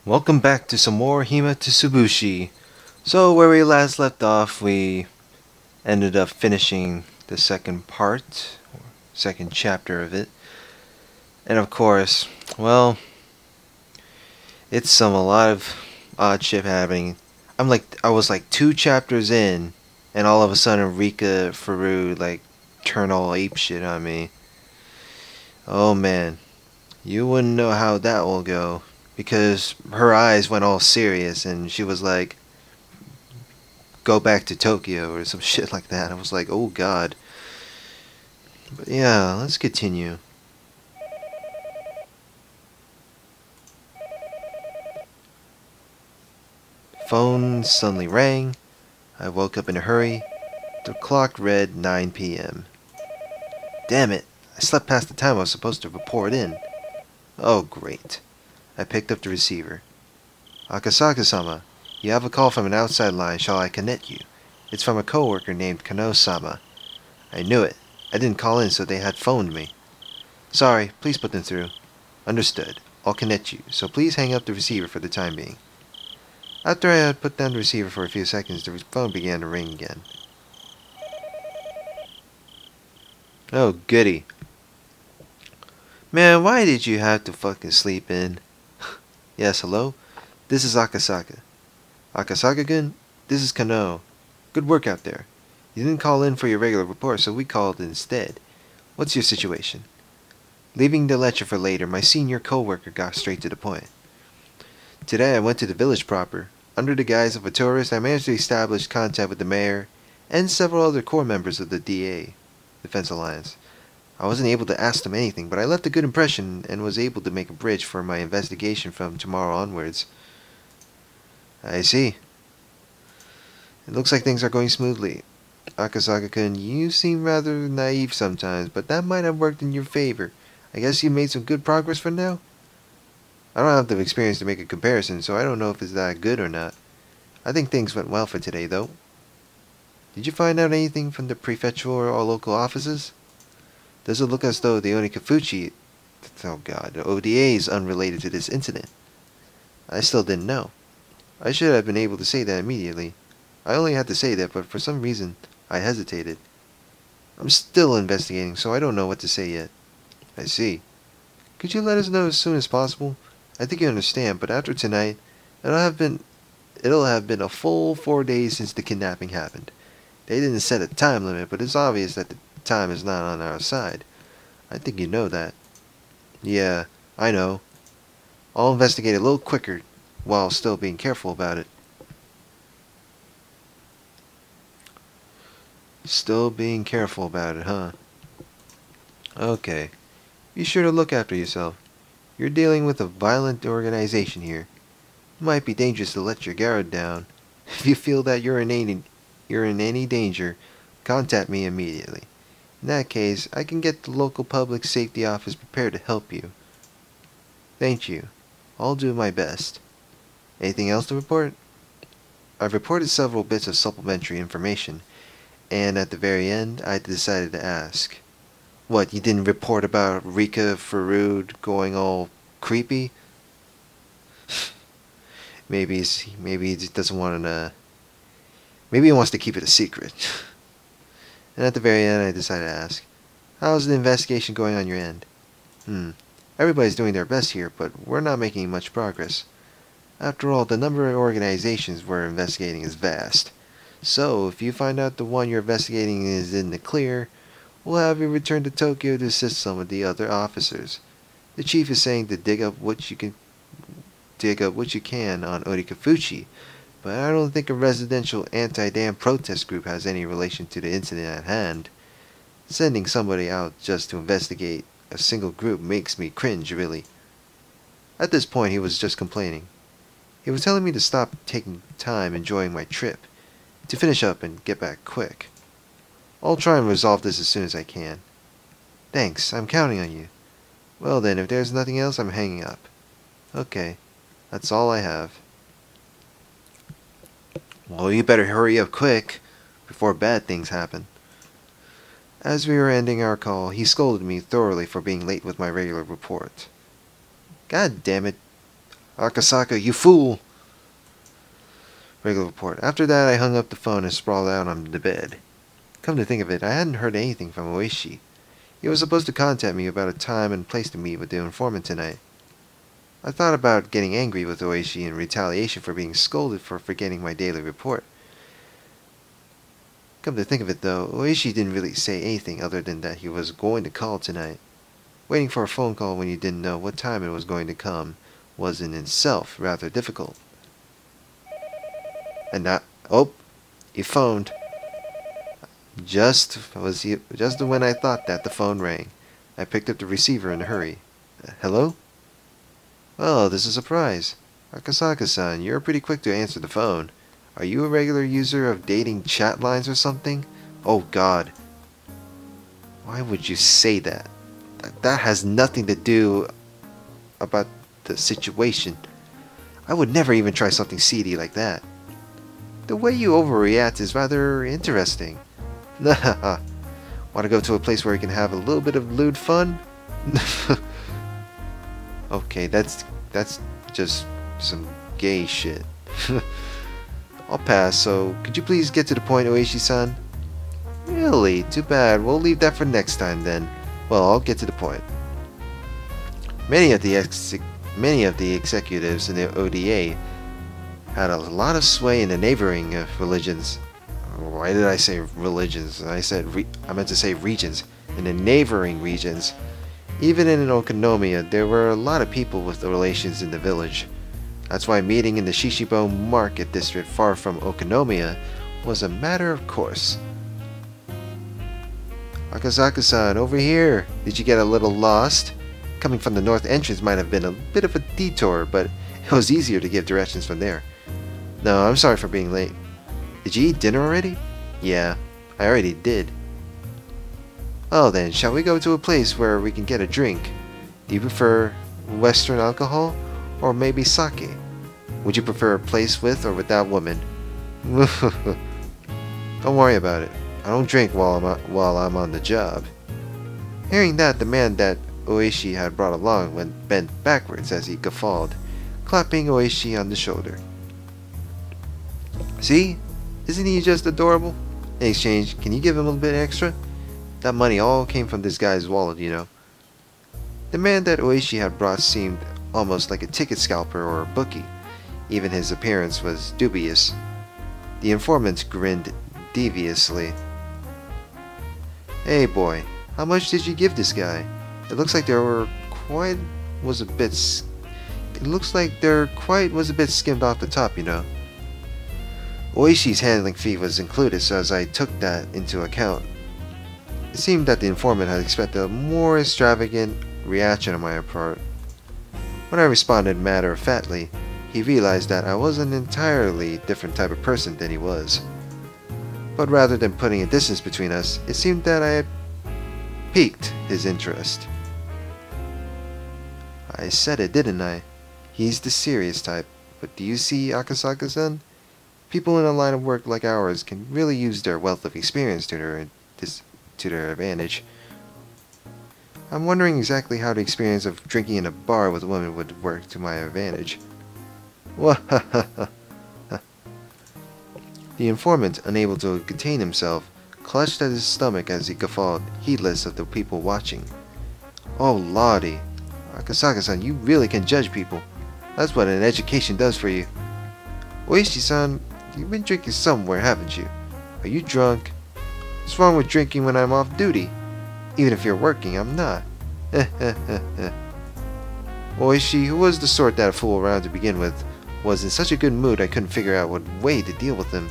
Welcome back to some more Himatsubushi. So where we last left off, we ended up finishing the second part, second chapter of it. And of course, well, it's a lot of odd shit happening. I was like 2 chapters in, and all of a sudden Rika Faru turn all ape shit on me. Oh man, you wouldn't know how that will go. Because her eyes went all serious and she was like, go back to Tokyo or some shit like that. I was like, oh god. But yeah, let's continue. Phone suddenly rang. I woke up in a hurry. The clock read 9 p.m. Damn it, I slept past the time I was supposed to report in. Oh great. I picked up the receiver. Akasaka-sama, you have a call from an outside line. Shall I connect you? It's from a coworker named Kano-sama. I knew it. I didn't call in, so they had phoned me. Sorry, please put them through. Understood. I'll connect you, so please hang up the receiver for the time being. After I had put down the receiver for a few seconds, the phone began to ring again. Oh, goody. Man, why did you have to fucking sleep in? Yes, hello? This is Akasaka. Akasaka-gun? This is Kano. Good work out there. You didn't call in for your regular report, so we called instead. What's your situation? Leaving the lecture for later, my senior co-worker got straight to the point. Today I went to the village proper. Under the guise of a tourist, I managed to establish contact with the mayor and several other core members of the DA, Defense Alliance. I wasn't able to ask them anything, but I left a good impression and was able to make a bridge for my investigation from tomorrow onwards. I see. It looks like things are going smoothly. Akasaka-kun, you seem rather naive sometimes, but that might have worked in your favor. I guess you made some good progress for now? I don't have the experience to make a comparison, so I don't know if it's that good or not. I think things went well for today, though. Did you find out anything from the prefectural or local offices? Does it look as though the Onikafuchi, oh god, the ODA is unrelated to this incident? I still didn't know. I should have been able to say that immediately. I only had to say that, but for some reason, I hesitated. I'm still investigating, so I don't know what to say yet. I see. Could you let us know as soon as possible? I think you understand, but after tonight, it'll have been a full 4 days since the kidnapping happened. They didn't set a time limit, but it's obvious that the time is not on our side. I think you know that. Yeah, I know. I'll investigate a little quicker, while still being careful about it. Still being careful about it, huh? Okay. Be sure to look after yourself. You're dealing with a violent organization here. It might be dangerous to let your guard down. If you feel that you're in any danger, contact me immediately. In that case, I can get the local public safety office prepared to help you. Thank you. I'll do my best. Anything else to report? I've reported several bits of supplementary information, and at the very end, I decided to ask. What, you didn't report about Rika Farud going all creepy? Maybe he just doesn't want to. Maybe he wants to keep it a secret. And at the very end, I decided to ask, how's the investigation going on your end? Everybody's doing their best here, but we're not making much progress. After all, the number of organizations we're investigating is vast. So, if you find out the one you're investigating is in the clear, we'll have you return to Tokyo to assist some of the other officers. The chief is saying to dig up what you can on Onikafuchi, but I don't think a residential anti-dam protest group has any relation to the incident at hand. Sending somebody out just to investigate a single group makes me cringe, really. At this point, he was just complaining. He was telling me to stop taking time enjoying my trip, to finish up and get back quick. I'll try and resolve this as soon as I can. Thanks, I'm counting on you. Well then, if there's nothing else, I'm hanging up. Okay, that's all I have. Well, you better hurry up quick, before bad things happen. As we were ending our call, he scolded me thoroughly for being late with my regular report. God damn it. Akasaka, you fool! Regular report. After that, I hung up the phone and sprawled out on the bed. Come to think of it, I hadn't heard anything from Ooishi. He was supposed to contact me about a time and place to meet with the informant tonight. I thought about getting angry with Ooishi in retaliation for being scolded for forgetting my daily report. Come to think of it, though, Ooishi didn't really say anything other than that he was going to call tonight. Waiting for a phone call when you didn't know what time it was going to come was in itself rather difficult. And that, oh, he phoned. Just when I thought that, the phone rang. I picked up the receiver in a hurry. Hello? Oh, this is a surprise. Akasaka-san, you're pretty quick to answer the phone. Are you a regular user of dating chat lines or something? Oh God. Why would you say that? That has nothing to do about the situation. I would never even try something seedy like that. The way you overreact is rather interesting. Want to go to a place where you can have a little bit of lewd fun? Okay, that's just some gay shit. I'll pass, so could you please get to the point, Ooishi-san? Really? Too bad. We'll leave that for next time then. Well, I'll get to the point. Many of the executives in the ODA had a lot of sway in the neighboring religions. Why did I say religions? I meant to say regions. In the neighboring regions. Even in Okonomiya, there were a lot of people with the relations in the village. That's why meeting in the Shishibo market district far from Okonomiya was a matter of course. Akasaka-san, over here! Did you get a little lost? Coming from the north entrance might have been a bit of a detour, but it was easier to give directions from there. No, I'm sorry for being late. Did you eat dinner already? Yeah, I already did. Oh then, shall we go to a place where we can get a drink? Do you prefer Western alcohol? Or maybe sake? Would you prefer a place with or without women? Don't worry about it. I don't drink while I'm on the job. Hearing that, the man that Ooishi had brought along went bent backwards as he guffawed, clapping Ooishi on the shoulder. See? Isn't he just adorable? In exchange, can you give him a bit extra? That money all came from this guy's wallet, you know. The man that Ooishi had brought seemed almost like a ticket scalper or a bookie. Even his appearance was dubious. The informant grinned deviously. Hey boy, how much did you give this guy? It looks like their quite was a bit skimmed off the top, you know. Ooishi's handling fee was included, so as I took that into account. It seemed that the informant had expected a more extravagant reaction on my part. When I responded matter-of-factly, he realized that I was an entirely different type of person than he was. But rather than putting a distance between us, it seemed that I had piqued his interest. I said it, didn't I? He's the serious type, but do you see, Akasaka-san? People in a line of work like ours can really use their wealth of experience to their advantage. I'm wondering exactly how the experience of drinking in a bar with a woman would work to my advantage. The informant, unable to contain himself, clutched at his stomach as he guffawed, heedless of the people watching. Oh lordy, Akasaka-san, you really can judge people. That's what an education does for you. Ooishi-san, you've been drinking somewhere, haven't you? Are you drunk? What's wrong with drinking when I'm off duty? Even if you're working, I'm not. Ooishi, who was the sort that'd fool around to begin with, was in such a good mood I couldn't figure out what way to deal with him.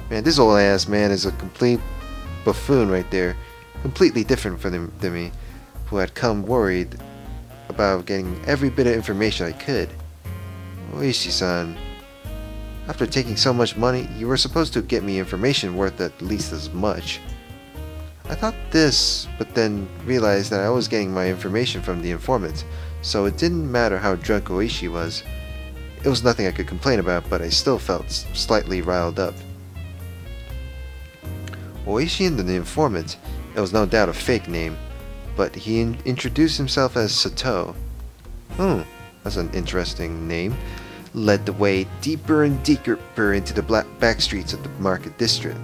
Man, this old ass man is a complete buffoon right there. Completely different from me, who had come worried about getting every bit of information I could. Ooishi-san, after taking so much money, you were supposed to get me information worth at least as much. I thought this, but then realized that I was getting my information from the informant, so it didn't matter how drunk Ooishi was. It was nothing I could complain about, but I still felt slightly riled up. Ooishi and the informant, it was no doubt a fake name, but he introduced himself as Sato. That's an interesting name. Led the way deeper and deeper into the back streets of the market district.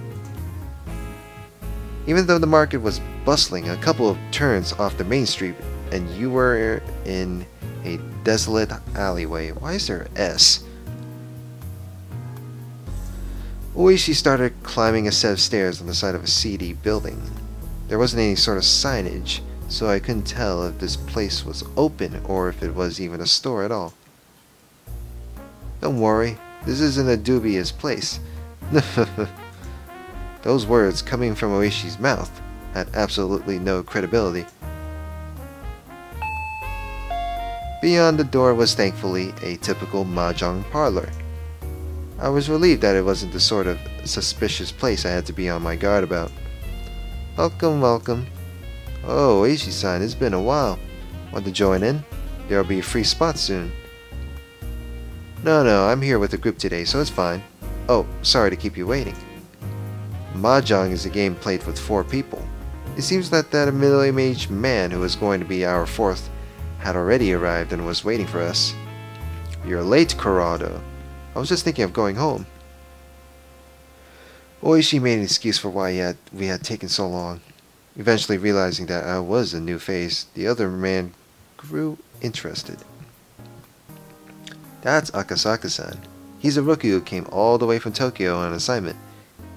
Even though the market was bustling, a couple of turns off the main street, and you were in a desolate alleyway. Why is there an S? Ooishi started climbing a set of stairs on the side of a seedy building. There wasn't any sort of signage, so I couldn't tell if this place was open or if it was even a store at all. Don't worry, this isn't a dubious place. Those words coming from Ooishi's mouth had absolutely no credibility. Beyond the door was thankfully a typical Mahjong parlor. I was relieved that it wasn't the sort of suspicious place I had to be on my guard about. Welcome, welcome. Oh, Ooishi-san, it's been a while. Want to join in? There'll be a free spot soon. No, I'm here with the group today, so it's fine. Oh, sorry to keep you waiting. Mahjong is a game played with 4 people. It seems that middle-aged man who was going to be our 4th had already arrived and was waiting for us. You're late, Corrado. I was just thinking of going home. Ooishi made an excuse for why we had taken so long. Eventually realizing that I was a new face, the other man grew interested. That's Akasaka-san. He's a rookie who came all the way from Tokyo on assignment.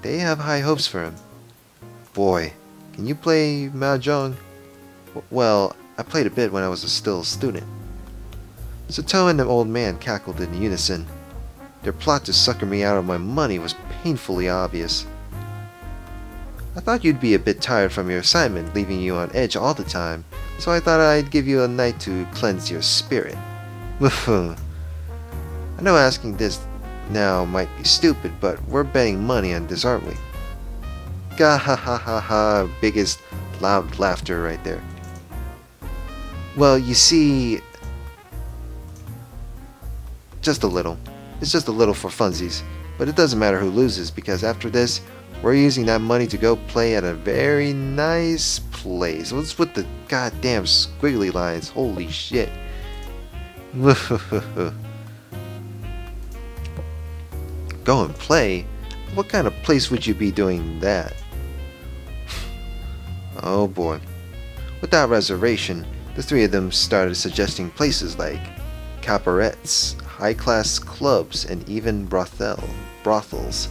They have high hopes for him. Boy, can you play Mahjong? Well, I played a bit when I was still a student. Sato and the old man cackled in unison. Their plot to sucker me out of my money was painfully obvious. I thought you'd be a bit tired from your assignment, leaving you on edge all the time, so I thought I'd give you a night to cleanse your spirit. I know asking this now might be stupid, but we're betting money on this, aren't we? Gah ha ha ha ha, biggest loud laughter right there. Well, you see, just a little. It's just a little for funsies, but it doesn't matter who loses because after this, we're using that money to go play at a very nice place. What's with the goddamn squiggly lines? Holy shit. Go and play? What kind of place would you be doing that? Oh boy. With that reservation, the 3 of them started suggesting places like cabarets, high-class clubs, and even brothels.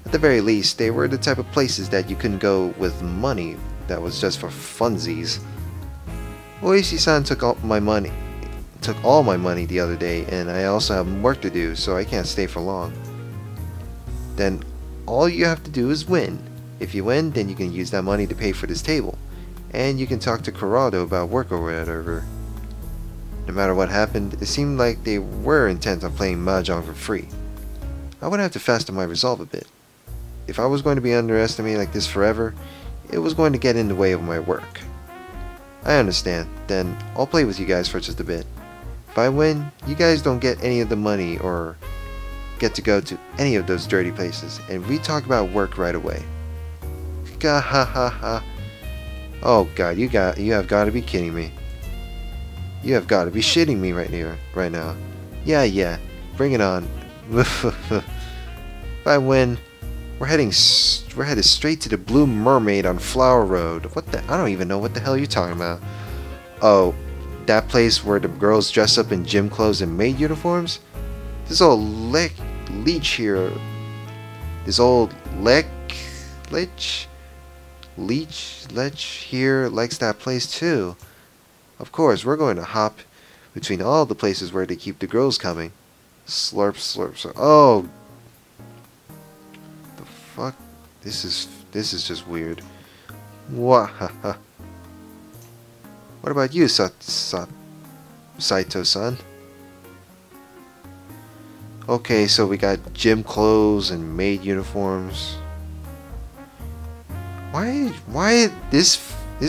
At the very least, they were the type of places that you couldn't go with money that was just for funsies. Ooishi-san took all my money the other day, and I also have work to do, so I can't stay for long. Then all you have to do is win. If you win, then you can use that money to pay for this table, and you can talk to Corrado about work or whatever. No matter what happened, it seemed like they were intent on playing Mahjong for free. I would have to fasten my resolve a bit. If I was going to be underestimated like this forever, it was going to get in the way of my work. I understand, then I'll play with you guys for just a bit. If I win, you guys don't get any of the money or get to go to any of those dirty places, and we talk about work right away. Gah ha ha ha. Oh god, you have got to be kidding me. You have got to be shitting me right now. Yeah, bring it on. If I win, we're headed straight to the Blue Mermaid on Flower Road. I don't even know what the hell you're talking about. Oh, that place where the girls dress up in gym clothes and maid uniforms? This old leech here. This old lech here likes that place too. Of course, we're going to hop between all the places where they keep the girls coming. Slurp, slurp, slurp. Oh, the fuck! This is just weird. What? What about you, Saito-san? Okay, so we got gym clothes and maid uniforms. Why this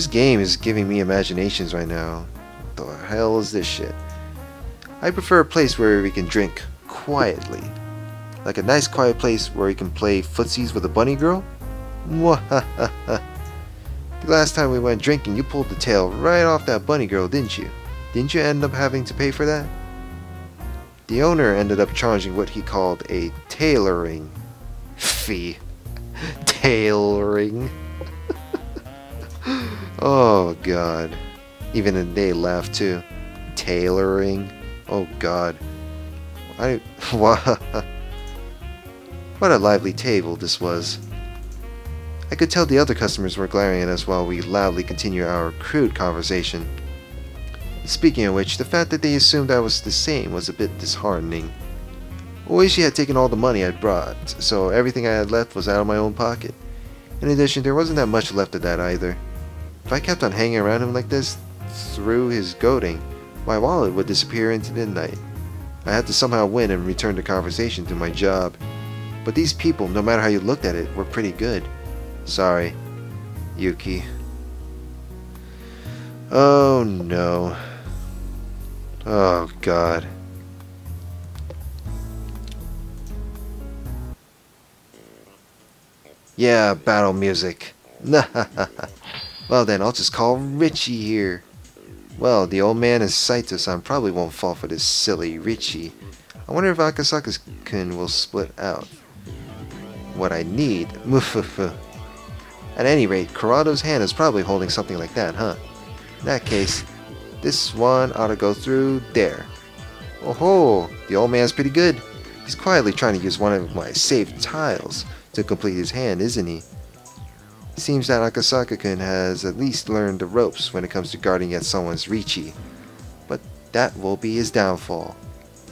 game is giving me imaginations right now. What the hell is this shit? I prefer a place where we can drink quietly. Like a nice quiet place where we can play footsies with a bunny girl? The last time we went drinking, you pulled the tail right off that bunny girl, didn't you? Didn't you end up having to pay for that? The owner ended up charging what he called a tailoring fee. Tailoring. Oh god. Even they laughed too. Tailoring. Oh god. What a lively table this was. I could tell the other customers were glaring at us while we loudly continued our crude conversation. Speaking of which, the fact that they assumed I was the same was a bit disheartening. Ooishi had taken all the money I'd brought, so everything I had left was out of my own pocket. In addition, there wasn't that much left of that either. If I kept on hanging around him like this, through his goading, my wallet would disappear into the night. I had to somehow win and return the conversation to my job. But these people, no matter how you looked at it, were pretty good. Sorry, Yuki. Oh no. Oh god. Yeah, battle music. Well then, I'll just call Richie here. Well, the old man and Saito-san probably won't fall for this silly Richie. I wonder if Akasaka-kun will split out what I need. At any rate, Kurado's hand is probably holding something like that, huh? In that case, this one ought to go through there. Oh ho! The old man's pretty good. He's quietly trying to use one of my saved tiles to complete his hand, isn't he? It seems that Akasaka-kun has at least learned the ropes when it comes to guarding against someone's Richi. But that will be his downfall.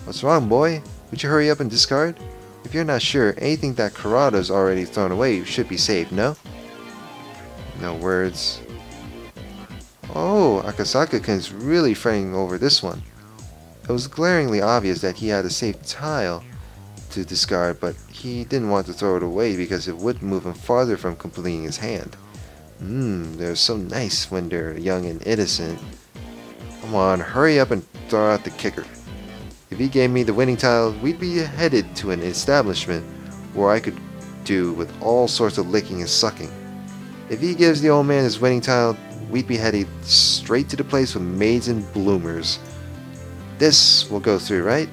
What's wrong, boy? Would you hurry up and discard? If you're not sure, anything that Kurado's already thrown away should be saved, no? No words. Oh, Akasaka-kun's really fretting over this one. It was glaringly obvious that he had a safe tile to discard, but he didn't want to throw it away because it would move him farther from completing his hand. They're so nice when they're young and innocent. Come on, hurry up and throw out the kicker. If he gave me the winning tile, we'd be headed to an establishment where I could do with all sorts of licking and sucking. If he gives the old man his winning tile, we'd be headed straight to the place with maids and bloomers. This will go through, right?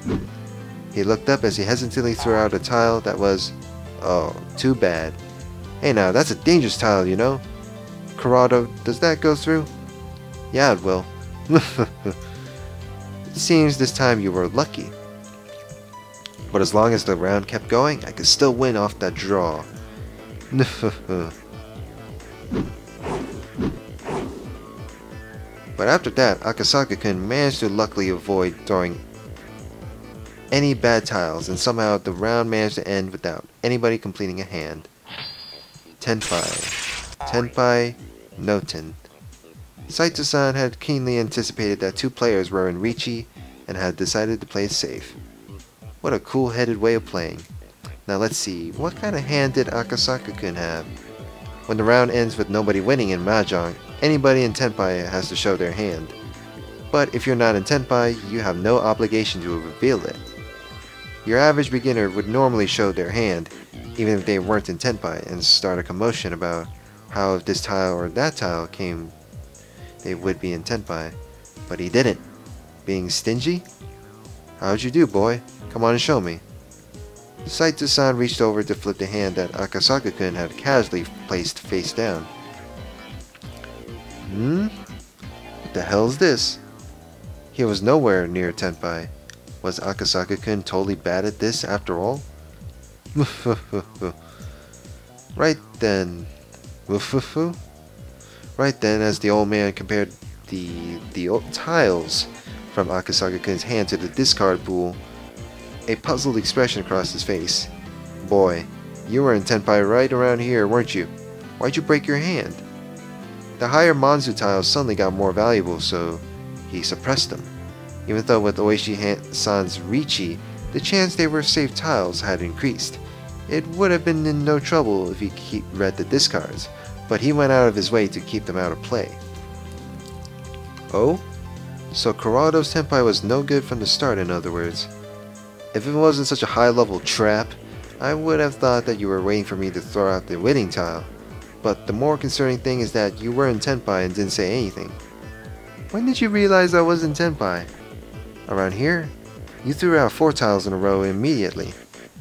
He looked up as he hesitantly threw out a tile that was... oh, too bad. Hey now, that's a dangerous tile, you know? Kurado, does that go through? Yeah, it will. It seems this time you were lucky. But as long as the round kept going, I could still win off that draw. But after that, Akasaka-kun managed to luckily avoid throwing any bad tiles, and somehow the round managed to end without anybody completing a hand. Tenpai. Tenpai, no ten. Saito-san had keenly anticipated that two players were in Richi and had decided to play it safe. What a cool-headed way of playing. Now let's see, what kind of hand did Akasaka-kun have? When the round ends with nobody winning in Mahjong, anybody in Tenpai has to show their hand. But if you're not in Tenpai, you have no obligation to reveal it. Your average beginner would normally show their hand, even if they weren't in Tenpai, and start a commotion about how if this tile or that tile came, they would be in Tenpai. But he didn't. Being stingy? How'd you do, boy? Come on and show me. Saito-san reached over to flip the hand that Akasaka-kun had casually placed face down. What the hell's this? He was nowhere near Tenpai. Was Akasaka-kun totally bad at this after all? Right then. Right then, as the old man compared the tiles from Akasaka-kun's hand to the discard pool, a puzzled expression crossed his face. Boy, you were in Tenpai right around here, weren't you? Why'd you break your hand? The higher Manzu tiles suddenly got more valuable, so he suppressed them. Even though with Ooishi-san's Richi, the chance they were safe tiles had increased. It would have been in no trouble if he read the discards, but he went out of his way to keep them out of play. Oh? So Kurado's Tenpai was no good from the start, in other words. If it wasn't such a high-level trap, I would have thought that you were waiting for me to throw out the winning tile. But the more concerning thing is that you were in Tenpai and didn't say anything. When did you realize I was in Tenpai? Around here? You threw out 4 tiles in a row immediately.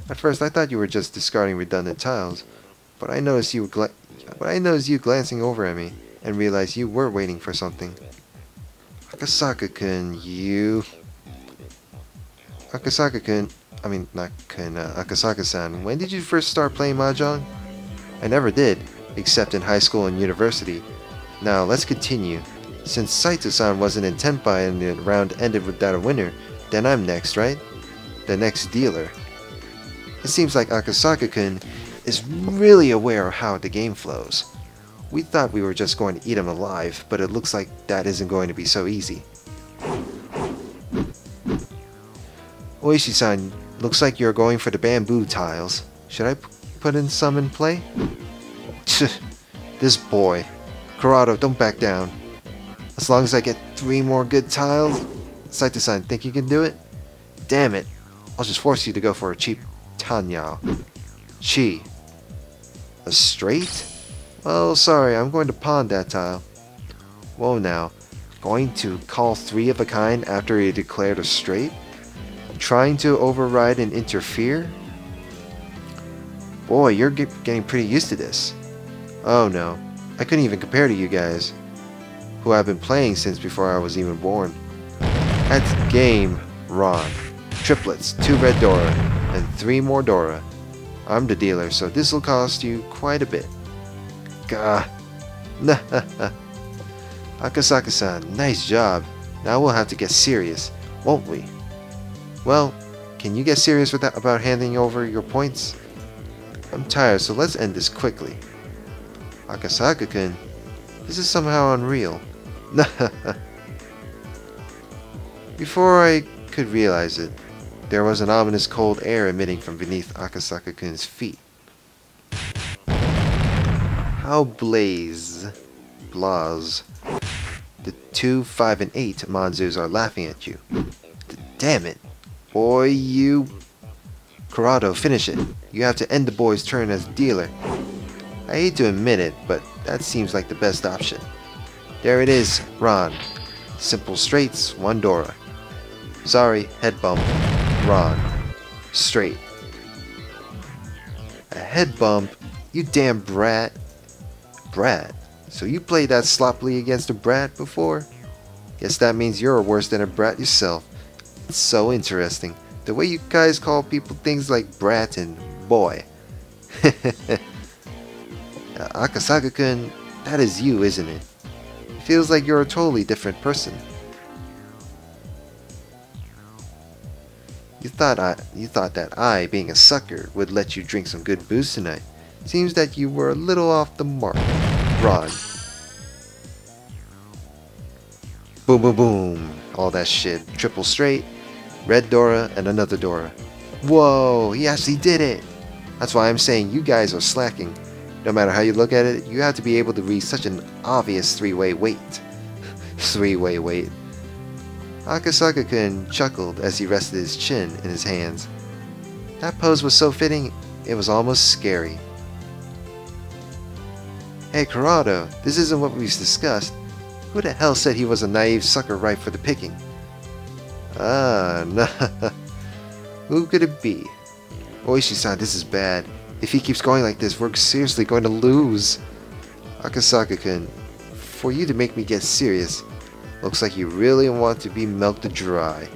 At first I thought you were just discarding redundant tiles, but I noticed you glancing over at me and realized you were waiting for something. Akasaka-kun, Akasaka-san, when did you first start playing Mahjong? I never did, except in high school and university. Now, let's continue. Since Saito-san wasn't in Tenpai and the round ended without a winner, then I'm next, right? The next dealer. It seems like Akasaka-kun is really aware of how the game flows. We thought we were just going to eat him alive, but it looks like that isn't going to be so easy. Ooishi-san, looks like you're going for the bamboo tiles. Should I put in some in play? This boy. Kurado, don't back down. As long as I get 3 more good tiles. Saito-san, think you can do it? Damn it. I'll just force you to go for a cheap Tanyao. Chi. A straight? Oh, sorry, I'm going to pawn that tile. Whoa now. Going to call 3 of a kind after he declared a straight? Trying to override and interfere? Boy, you're getting pretty used to this. Oh no, I couldn't even compare to you guys, who I've been playing since before I was even born. That's game, Ron. Triplets, 2 red Dora, and 3 more Dora. I'm the dealer, so this'll cost you quite a bit. Gah. Akasaka-san, nice job. Now we'll have to get serious, won't we? Well, can you get serious about handing over your points? I'm tired, so let's end this quickly. Akasaka-kun, this is somehow unreal. Before I could realize it, there was an ominous cold air emitting from beneath Akasaka-kun's feet. How blaz. The 2, 5, and 8 Manzus are laughing at you. Damn it. Boy, you... Kurado, finish it. You have to end the boy's turn as dealer. I hate to admit it, but that seems like the best option. There it is, Ron. Simple straights, 1 Dora. Sorry, head bump. Ron. Straight. A head bump? You damn brat. Brat? So you played that sloppily against a brat before? Guess that means you're worse than a brat yourself. It's so interesting. The way you guys call people things like brat and boy. Akasaka-kun, that is you, isn't it? It feels like you're a totally different person. You thought that I, being a sucker, would let you drink some good booze tonight. Seems that you were a little off the mark. Ron. Boom, boom, boom. All that shit. Triple straight. Red Dora and another Dora. Whoa, he actually did it. That's why I'm saying you guys are slacking. No matter how you look at it, you have to be able to read such an obvious 3-way weight. 3-way weight. Akasaka-kun chuckled as he rested his chin in his hands. That pose was so fitting, it was almost scary. Hey Kurado, this isn't what we've discussed. Who the hell said he was a naive sucker ripe for the picking? Ah, nah. Who could it be? Ooishi-san, this is bad. If he keeps going like this, we're seriously going to lose. Akasaka-kun, for you to make me get serious, looks like you really want to be milked dry.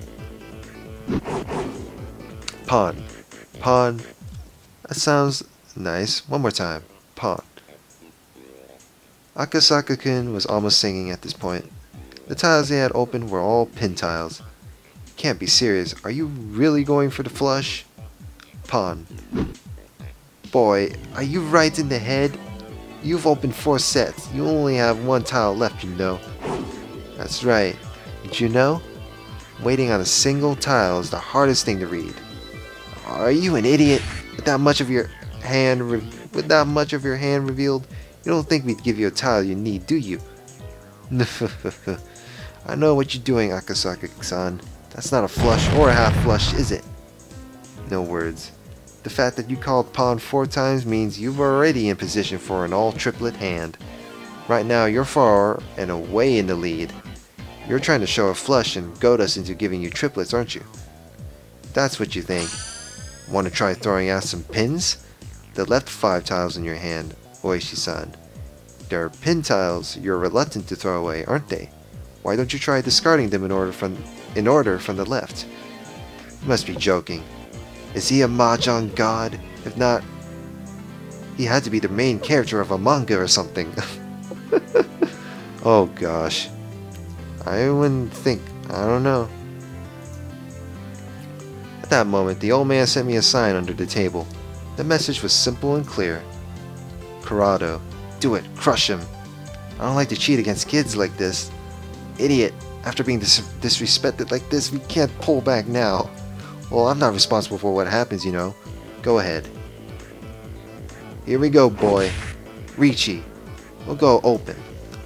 Pawn. Pawn. That sounds nice. One more time. Pawn. Akasaka-kun was almost singing at this point. The tiles they had opened were all pin tiles. Can't be serious. Are you really going for the flush? Pawn. Boy, are you right in the head? You've opened 4 sets. You only have 1 tile left, you know. That's right. Did you know? Waiting on a single tile is the hardest thing to read. Are you an idiot? With that much of your hand revealed, you don't think we'd give you a tile you need, do you? I know what you're doing, Akasaka-san. That's not a flush or a half flush, is it? No words. The fact that you called pawn 4 times means you're already in position for an all-triplet hand. Right now, you're far and away in the lead. You're trying to show a flush and goad us into giving you triplets, aren't you? That's what you think. Want to try throwing out some pins? The left 5 tiles in your hand, Ooishi-san. They're pin tiles you're reluctant to throw away, aren't they? Why don't you try discarding them in order from the left? You must be joking. Is he a Mahjong god? If not, he had to be the main character of a manga or something. Oh gosh. I wouldn't think. I don't know. At that moment, the old man sent me a sign under the table. The message was simple and clear. Corrado, do it. Crush him. I don't like to cheat against kids like this. Idiot. After being disrespected like this, we can't pull back now. Well, I'm not responsible for what happens, you know. Go ahead. Here we go, boy. Ricci. We'll go open.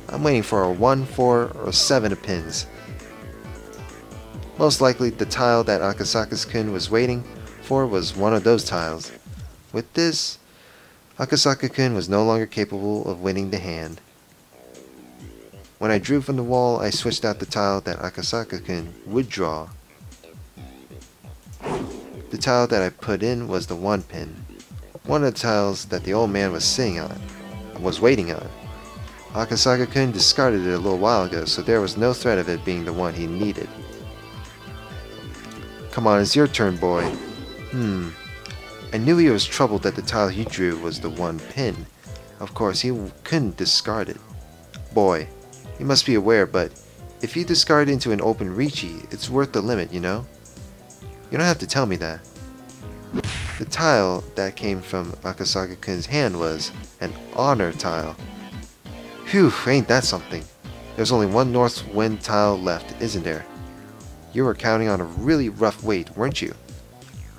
I'm waiting for a 1, 4, or 7 of pins. Most likely, the tile that Akasaka-kun was waiting for was one of those tiles. With this, Akasaka-kun was no longer capable of winning the hand. When I drew from the wall, I switched out the tile that Akasaka-kun would draw. The tile that I put in was the 1 pin. One of the tiles that the old man was waiting on. Akasaka-kun discarded it a little while ago, so there was no threat of it being the one he needed. Come on, it's your turn, boy. I knew he was troubled that the tile he drew was the 1 pin. Of course, he couldn't discard it. Boy, you must be aware, but if you discard into an open Ricci, it's worth the limit, you know? You don't have to tell me that. The tile that came from Akasaka-kun's hand was an honor tile. Phew, ain't that something? There's only 1 north wind tile left, isn't there? You were counting on a really rough wait, weren't you?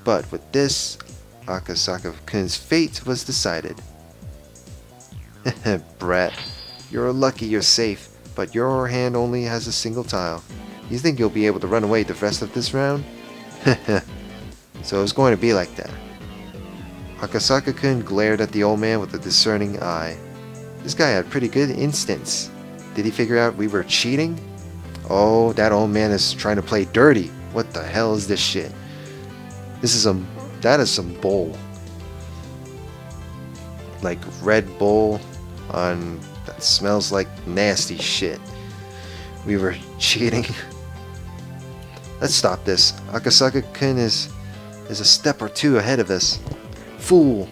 But with this, Akasaka-kun's fate was decided. Brat, you're lucky you're safe, but your hand only has a single tile. You think you'll be able to run away the rest of this round? So it's going to be like that. Akasaka-kun glared at the old man with a discerning eye. This guy had pretty good instincts. Did he figure out we were cheating? Oh, that old man is trying to play dirty. What the hell is this shit? That is some bull. Like Red Bull that smells like nasty shit. We were cheating. Let's stop this. Akasaka-kun is a step or 2 ahead of us. Fool!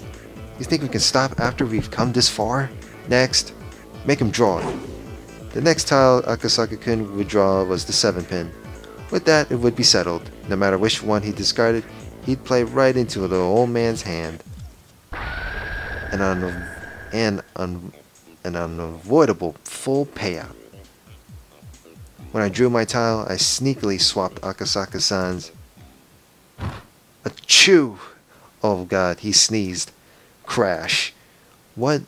You think we can stop after we've come this far? Next, make him draw it. The next tile Akasaka-kun would draw was the 7 pin. With that, it would be settled. No matter which one he discarded, he'd play right into the old man's hand. An unavoidable full payout. When I drew my tile, I sneakily swapped Akasaka-san's. Achoo! Oh god, he sneezed. Crash. What?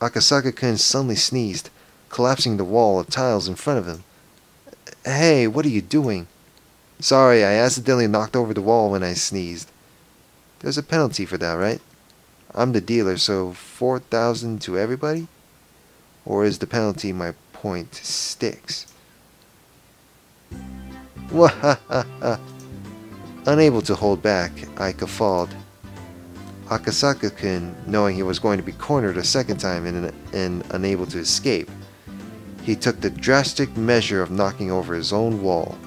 Akasaka-kun suddenly sneezed, collapsing the wall of tiles in front of him. Hey, what are you doing? Sorry, I accidentally knocked over the wall when I sneezed. There's a penalty for that, right? I'm the dealer, so 4,000 to everybody? Or is the penalty my point sticks? Wahahaha! Unable to hold back, I guffawed. Akasaka-kun, knowing he was going to be cornered a second time and unable to escape, he took the drastic measure of knocking over his own wall.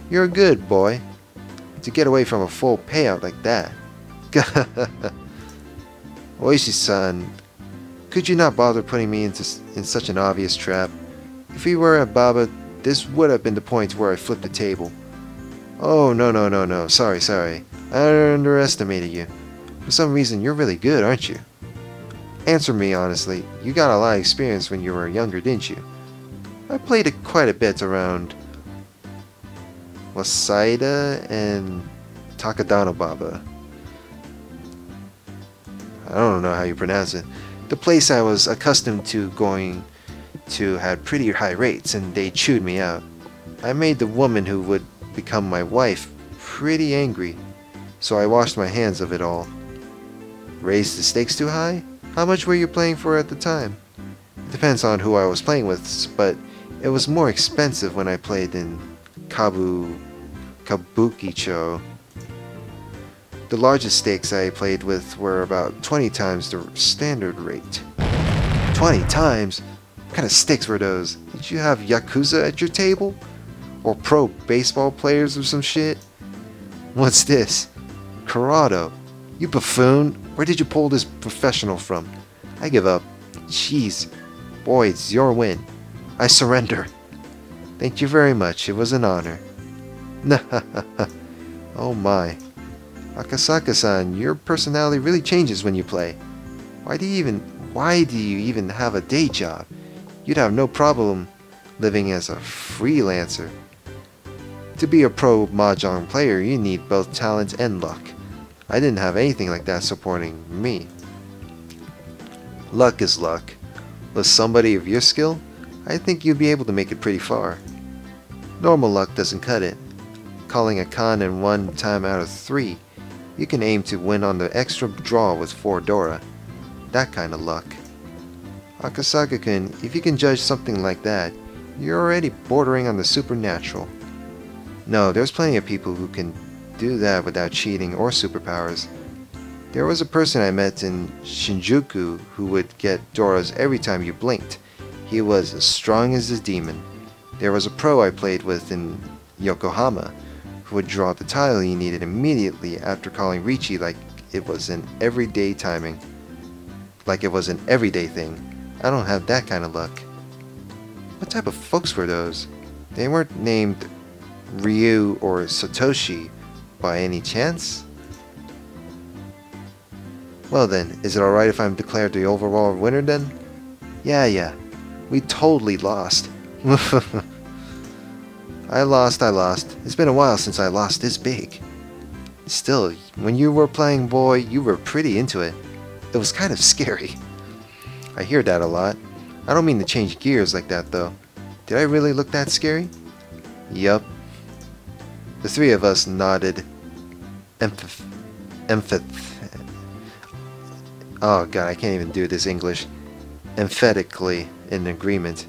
You're good, boy, to get away from a full payout like that. Ooishi-san, could you not bother putting me in such an obvious trap? If we were at Baba, this would have been the point where I flipped the table. Oh, no. Sorry. I underestimated you. For some reason, you're really good, aren't you? Answer me honestly. You got a lot of experience when you were younger, didn't you? I played it quite a bit around Wasaida and Takadano Baba. I don't know how you pronounce it. The place I was accustomed to going to had pretty high rates, and they chewed me out. I made the woman who would become my wife pretty angry, so I washed my hands of it all. Raised the stakes too high? How much were you playing for at the time? It depends on who I was playing with, but it was more expensive when I played in Kabukicho kabukicho. The largest stakes I played with were about 20 times the standard rate. 20 times? What kind of stakes were those? Did you have Yakuza at your table? Or pro baseball players or some shit? What's this? Corrado. You buffoon. Where did you pull this professional from? I give up. Jeez. Boy, it's your win. I surrender. Thank you very much. It was an honor. Oh my. Akasaka-san, your personality really changes when you play. Why do you even have a day job? You'd have no problem living as a freelancer. To be a pro Mahjong player, you need both talent and luck. I didn't have anything like that supporting me. Luck is luck. With somebody of your skill, I think you'd be able to make it pretty far. Normal luck doesn't cut it. Calling a con in 1 time out of 3, you can aim to win on the extra draw with 4 Dora. That kind of luck. Akasaka-kun, if you can judge something like that, you're already bordering on the supernatural. No, there's plenty of people who can do that without cheating or superpowers. There was a person I met in Shinjuku who would get Doras every time you blinked. He was as strong as a demon. There was a pro I played with in Yokohama who would draw the tile he needed immediately after calling Ricci like it was an everyday thing. I don't have that kind of luck. What type of folks were those? They weren't named Ryu or Satoshi by any chance? Well then, is it alright if I'm declared the overall winner then? Yeah. We totally lost. I lost. It's been a while since I lost this big. Still, when you were playing, boy, you were pretty into it. It was kind of scary. I hear that a lot. I don't mean to change gears like that though. Did I really look that scary? Yup. The 3 of us nodded oh god, I can't even do this English. Emphatically in agreement.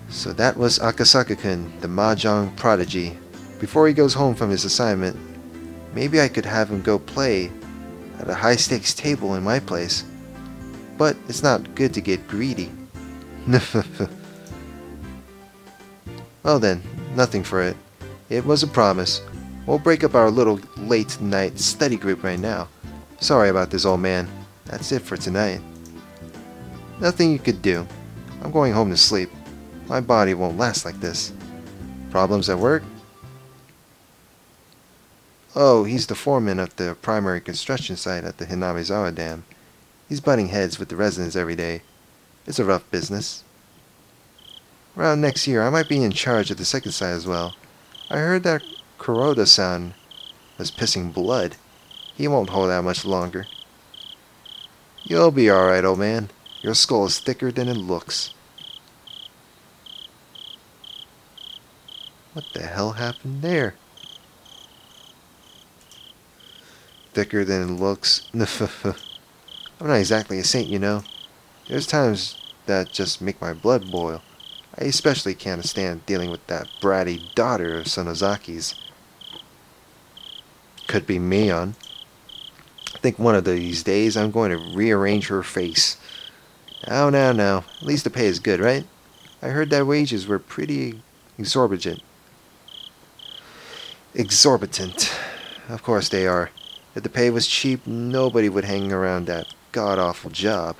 So that was Akasaka-kun, the Mahjong prodigy. Before he goes home from his assignment, maybe I could have him go play at a high-stakes table in my place. But it's not good to get greedy. Well then, nothing for it. It was a promise. We'll break up our little late-night study group right now. Sorry about this, old man. That's it for tonight. Nothing you could do. I'm going home to sleep. My body won't last like this. Problems at work? Oh, he's the foreman of the primary construction site at the Hinamizawa Dam. He's butting heads with the residents every day. It's a rough business. Around next year, I might be in charge of the second site as well. I heard that Kuroda-san was pissing blood. He won't hold out much longer. You'll be alright, old man. Your skull is thicker than it looks. What the hell happened there? Thicker than it looks. I'm not exactly a saint, you know. There's times that just make my blood boil. I especially can't stand dealing with that bratty daughter of Sonozaki's. Could be Mion. I think one of these days I'm going to rearrange her face. Now. At least the pay is good, right? I heard that wages were pretty exorbitant. Exorbitant. Of course they are. If the pay was cheap, nobody would hang around that god-awful job.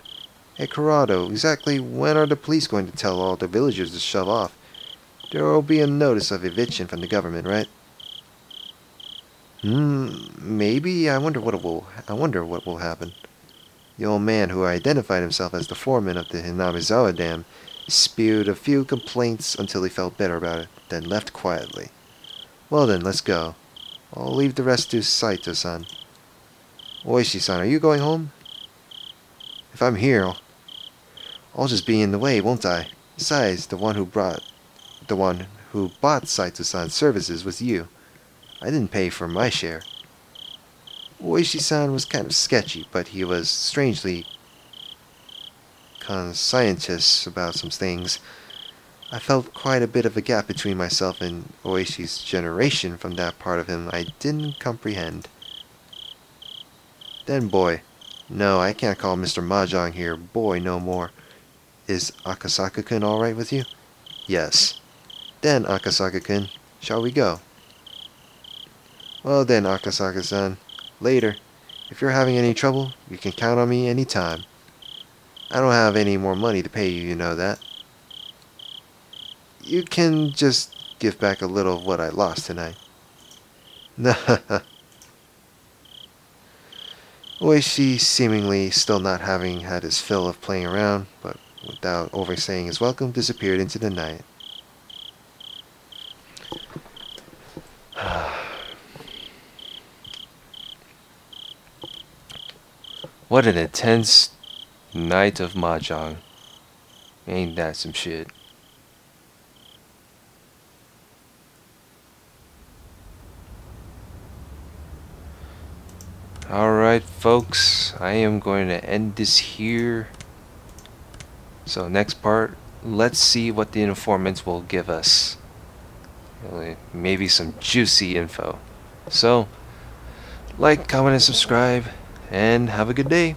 Hey, Corrado, exactly when are the police going to tell all the villagers to shove off? There will be a notice of eviction from the government, right? Maybe. I wonder what will happen. The old man who identified himself as the foreman of the Hinamizawa Dam spewed a few complaints until he felt better about it, then left quietly. Well then, let's go. I'll leave the rest to Saito-san. Ooishi-san, are you going home? If I'm here, I'll just be in the way, won't I? Besides, the one who bought Saito-san's services was you. I didn't pay for my share. Ooishi-san was kind of sketchy, but he was strangely conscientious about some things. I felt quite a bit of a gap between myself and Ooishi's generation from that part of him I didn't comprehend. Then boy. No, I can't call Mr. Mahjong here boy no more. Is Akasaka-kun alright with you? Yes. Then, Akasaka-kun, shall we go? Well then, Akasaka-san. Later. If you're having any trouble, you can count on me any time. I don't have any more money to pay you, you know that. You can just give back a little of what I lost tonight. Ooishi, seemingly still not having had his fill of playing around, but without overstaying his welcome, disappeared into the night. What an intense night of Mahjong. Ain't that some shit? Alright folks, I am going to end this here. So next part, let's see what the informants will give us. Maybe some juicy info. So, like, comment, and subscribe, and have a good day.